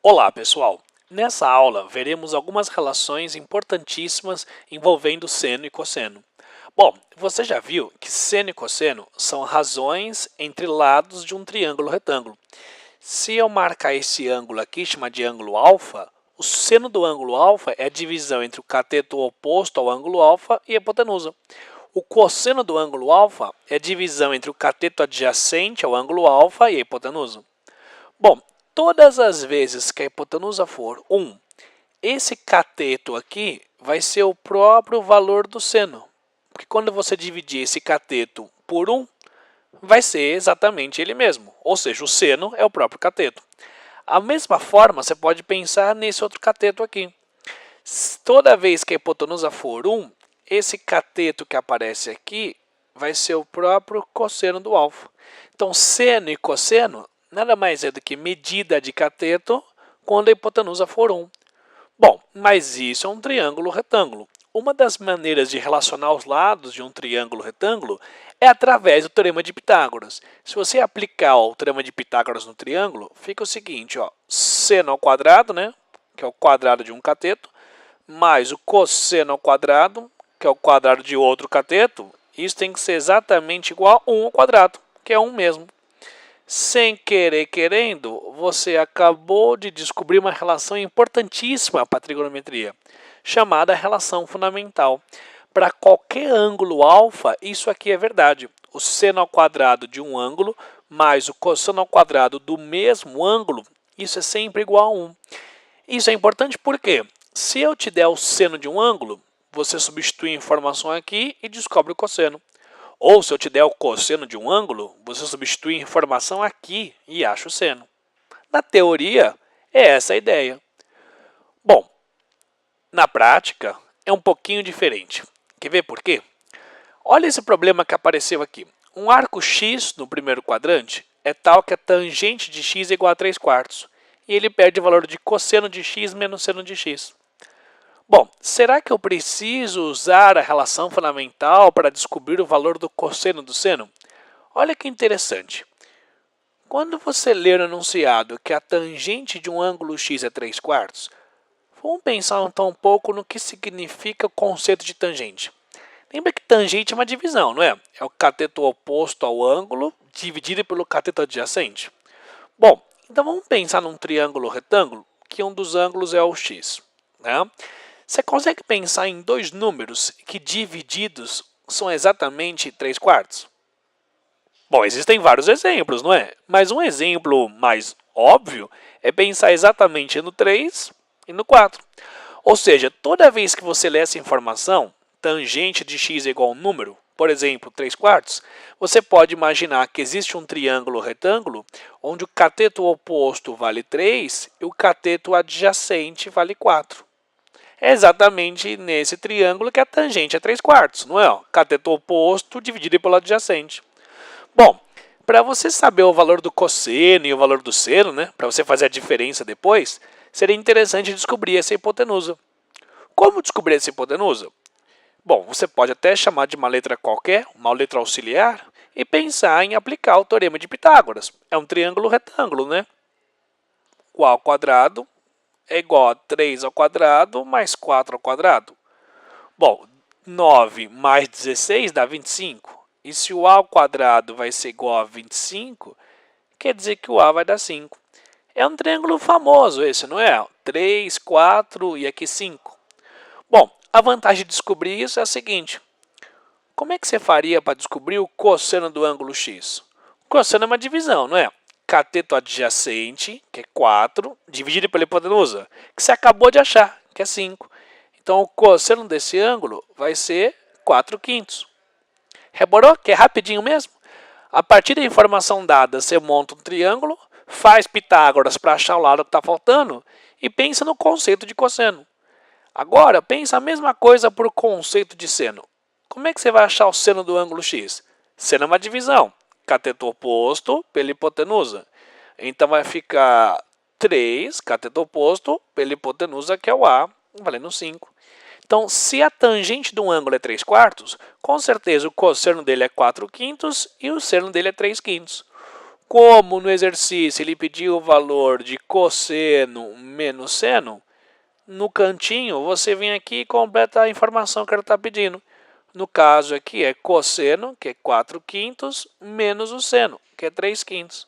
Olá, pessoal! Nessa aula, veremos algumas relações importantíssimas envolvendo seno e cosseno. Bom, você já viu que seno e cosseno são razões entre lados de um triângulo retângulo. Se eu marcar esse ângulo aqui, chamar de ângulo alfa, o seno do ângulo alfa é a divisão entre o cateto oposto ao ângulo alfa e a hipotenusa. O cosseno do ângulo alfa é a divisão entre o cateto adjacente ao ângulo alfa e a hipotenusa. Bom, todas as vezes que a hipotenusa for 1, esse cateto aqui vai ser o próprio valor do seno. Porque quando você dividir esse cateto por 1, vai ser exatamente ele mesmo. Ou seja, o seno é o próprio cateto. A mesma forma, você pode pensar nesse outro cateto aqui. Toda vez que a hipotenusa for 1, esse cateto que aparece aqui vai ser o próprio cosseno do alfa. Então, seno e cosseno nada mais é do que medida de cateto quando a hipotenusa for 1. Bom, mas isso é um triângulo retângulo. Uma das maneiras de relacionar os lados de um triângulo retângulo é através do teorema de Pitágoras. Se você aplicar o teorema de Pitágoras no triângulo, fica o seguinte, seno ao quadrado, né, que é o quadrado de um cateto, mais o cosseno ao quadrado, que é o quadrado de outro cateto, isso tem que ser exatamente igual a 1 ao quadrado, que é 1 mesmo. Sem querer querendo, você acabou de descobrir uma relação importantíssima para a trigonometria, chamada relação fundamental. Para qualquer ângulo alfa, isso aqui é verdade. O seno ao quadrado de um ângulo mais o cosseno ao quadrado do mesmo ângulo, isso é sempre igual a 1. Isso é importante porque, se eu te der o seno de um ângulo, você substitui a informação aqui e descobre o cosseno. Ou, se eu te der o cosseno de um ângulo, você substitui a informação aqui e acha o seno. Na teoria, é essa a ideia. Bom, na prática, é um pouquinho diferente. Quer ver por quê? Olha esse problema que apareceu aqui. Um arco X no primeiro quadrante é tal que a tangente de x é igual a 3/4. E ele perde o valor de cosseno de x menos seno de x. Bom, será que eu preciso usar a relação fundamental para descobrir o valor do cosseno do seno? Olha que interessante. Quando você ler no enunciado que a tangente de um ângulo x é 3/4, vamos pensar então um pouco no que significa o conceito de tangente. Lembra que tangente é uma divisão, não é? É o cateto oposto ao ângulo dividido pelo cateto adjacente. Bom, então vamos pensar num triângulo retângulo que um dos ângulos é o x, né? Você consegue pensar em dois números que divididos são exatamente 3/4? Bom, existem vários exemplos, não é? Mas um exemplo mais óbvio é pensar exatamente no 3 e no 4. Ou seja, toda vez que você lê essa informação, tangente de x é igual a um número, por exemplo, 3/4, você pode imaginar que existe um triângulo retângulo onde o cateto oposto vale 3 e o cateto adjacente vale 4. É exatamente nesse triângulo que a tangente é 3/4, não é? Cateto oposto dividido pelo adjacente. Bom, para você saber o valor do cosseno e o valor do seno, né, para você fazer a diferença depois, seria interessante descobrir essa hipotenusa. Como descobrir essa hipotenusa? Bom, você pode até chamar de uma letra qualquer, uma letra auxiliar, e pensar em aplicar o teorema de Pitágoras. É um triângulo retângulo, né? O a ao quadrado é igual a 3 ao quadrado mais 4 ao quadrado. Bom, 9 mais 16 dá 25. E se o a ao quadrado vai ser igual a 25, quer dizer que o a vai dar 5. É um triângulo famoso esse, não é? 3, 4 e aqui 5. Bom, a vantagem de descobrir isso é a seguinte. Como é que você faria para descobrir o cosseno do ângulo x? O cosseno é uma divisão, não é? Cateto adjacente, que é 4, dividido pela hipotenusa, que você acabou de achar, que é 5. Então, o cosseno desse ângulo vai ser 4/5. Reparou que é rapidinho mesmo? A partir da informação dada, você monta um triângulo, faz Pitágoras para achar o lado que está faltando e pensa no conceito de cosseno. Agora, pensa a mesma coisa para o conceito de seno. Como é que você vai achar o seno do ângulo x? Seno é uma divisão. Cateto oposto pela hipotenusa. Então, vai ficar 3, cateto oposto pela hipotenusa, que é o a, valendo 5. Então, se a tangente de um ângulo é 3/4, com certeza o cosseno dele é 4/5 e o seno dele é 3/5. Como no exercício ele pediu o valor de cosseno menos seno, no cantinho você vem aqui e completa a informação que ele está pedindo. No caso aqui é cosseno, que é 4/5, menos o seno, que é 3/5.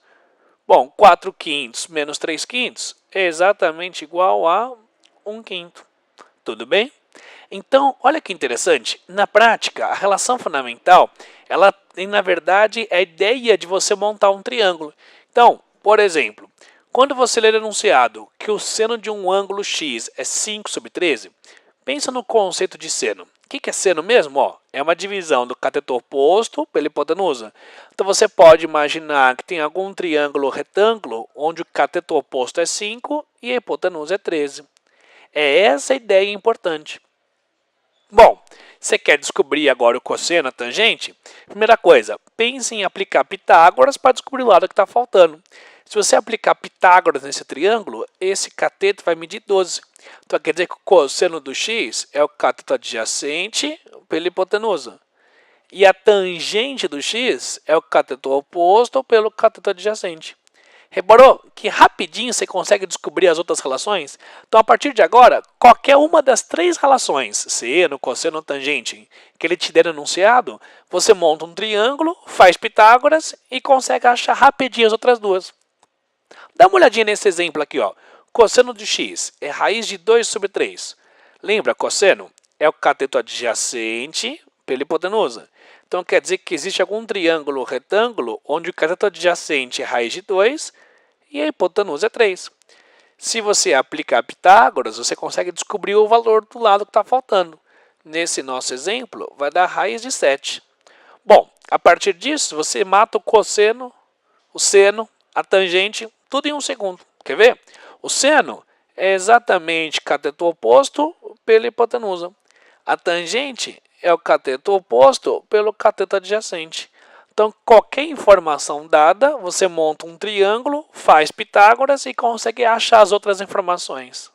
Bom, 4/5 menos 3/5 é exatamente igual a 1/5. Tudo bem? Então, olha que interessante. Na prática, a relação fundamental, ela tem, na verdade, a ideia de você montar um triângulo. Então, por exemplo, quando você ler enunciado que o seno de um ângulo x é 5/13, pensa no conceito de seno. O que é seno mesmo? Ó, é uma divisão do cateto oposto pela hipotenusa. Então, você pode imaginar que tem algum triângulo retângulo onde o cateto oposto é 5 e a hipotenusa é 13. É essa a ideia importante. Bom, você quer descobrir agora o cosseno, a tangente? Primeira coisa, pense em aplicar Pitágoras para descobrir o lado que está faltando. Se você aplicar Pitágoras nesse triângulo, esse cateto vai medir 12. Então quer dizer que o cosseno do x é o cateto adjacente pela hipotenusa. E a tangente do x é o cateto oposto pelo cateto adjacente. Reparou que rapidinho você consegue descobrir as outras relações? Então, a partir de agora, qualquer uma das três relações, seno, cosseno, tangente, que ele te der no enunciado, você monta um triângulo, faz Pitágoras e consegue achar rapidinho as outras duas. Dá uma olhadinha nesse exemplo aqui, ó. Cosseno de x é raiz de 2/3. Lembra, cosseno é o cateto adjacente pela hipotenusa. Então, quer dizer que existe algum triângulo retângulo onde o cateto adjacente é raiz de 2 e a hipotenusa é 3. Se você aplicar Pitágoras, você consegue descobrir o valor do lado que está faltando. Nesse nosso exemplo, vai dar raiz de 7. Bom, a partir disso, você mata o cosseno, o seno, a tangente, tudo em um segundo. Quer ver? O seno é exatamente cateto oposto pela hipotenusa. A tangente é o cateto oposto pelo cateto adjacente. Então, qualquer informação dada, você monta um triângulo, faz Pitágoras e consegue achar as outras informações.